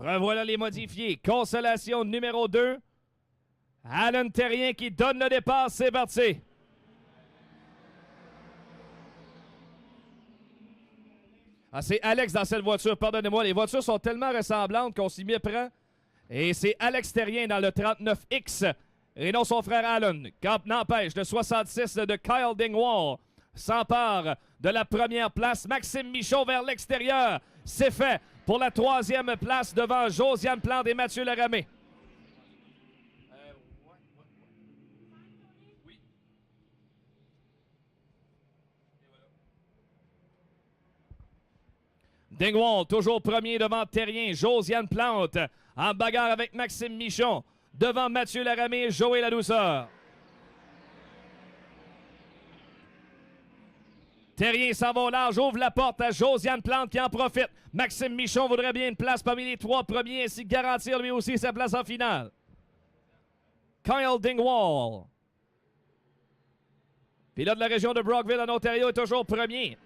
Revoilà les modifiés. Consolation numéro 2. Alan Terrien qui donne le départ. C'est parti. Ah, c'est Alex dans cette voiture. Pardonnez-moi, les voitures sont tellement ressemblantes qu'on s'y méprend. Et c'est Alex Terrien dans le 39X. Et non son frère Alan. Quand n'empêche, le 66 de Kyle Dingwall s'empare de la première place. Maxime Michon vers l'extérieur. C'est fait pour la 3e place devant Josiane Plante et Mathieu Laramé. Dingwall, toujours premier devant Terrien. Josiane Plante en bagarre avec Maxime Michon. Devant Mathieu Laramé et Joey Ladouceur. Terrien s'en va au large, ouvre la porte à Josiane Plante qui en profite. Maxime Michon voudrait bien une place parmi les 3 premiers ainsi que garantir lui aussi sa place en finale. Kyle Dingwall, pilote de la région de Brockville en Ontario, est toujours premier.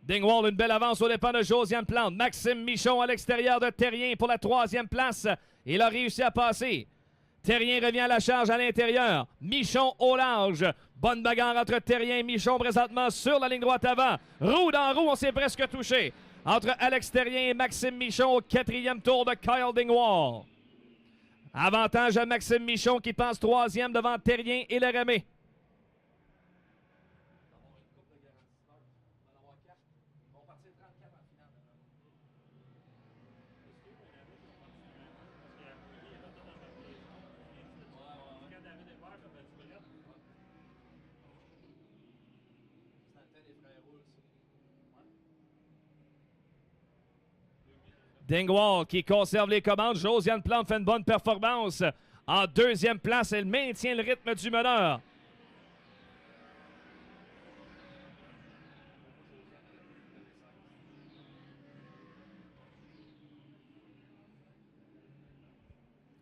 Dingwall, une belle avance au départ de Josiane Plante. Maxime Michon à l'extérieur de Terrien pour la 3e place. Il a réussi à passer. Terrien revient à la charge à l'intérieur. Michon au large. Bonne bagarre entre Terrien et Michon présentement sur la ligne droite avant. Roue dans roue, on s'est presque touché. Entre Alex Terrien et Maxime Michon au 4e tour de Kyle Dingwall. Avantage à Maxime Michon qui passe 3e devant Terrien et Laramé. Dingwall qui conserve les commandes. Josiane Plante fait une bonne performance. En 2e place, elle maintient le rythme du meneur.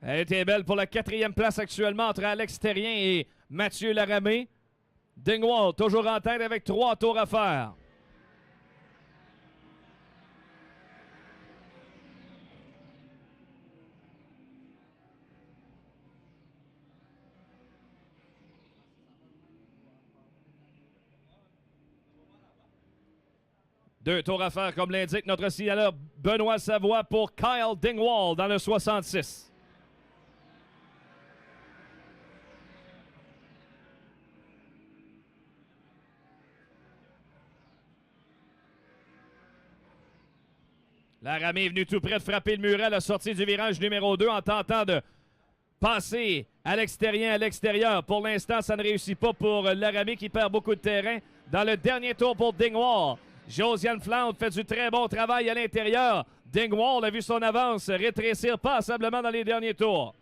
Elle était belle pour la 4e place actuellement entre Alex Terrien et Mathieu Laramé. Dingwall toujours en tête avec 3 tours à faire. Deux tours à faire, comme l'indique notre signaleur Benoît Savoie pour Kyle Dingwall dans le 66. Laramé est venu tout près de frapper le muret à la sortie du virage numéro 2 en tentant de passer à l'extérieur. Pour l'instant, ça ne réussit pas pour Laramé qui perd beaucoup de terrain. Dans le dernier tour pour Dingwall, Josiane Plante fait du très bon travail à l'intérieur. Dingwall a vu son avance rétrécir passablement dans les derniers tours.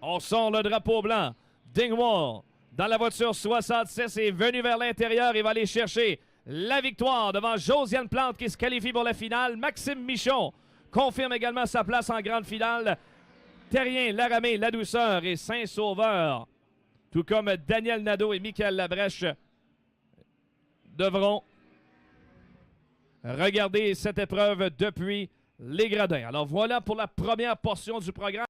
On sort le drapeau blanc. Dingwall, dans la voiture 66, est venu vers l'intérieur. Il va aller chercher la victoire devant Josiane Plante qui se qualifie pour la finale. Maxime Michon confirme également sa place en grande finale. Terrien, Laramé, Ladouceur et Saint-Sauveur, tout comme Daniel Nadeau et Michael Labrèche, devront regarder cette épreuve depuis les gradins. Alors voilà pour la première portion du programme.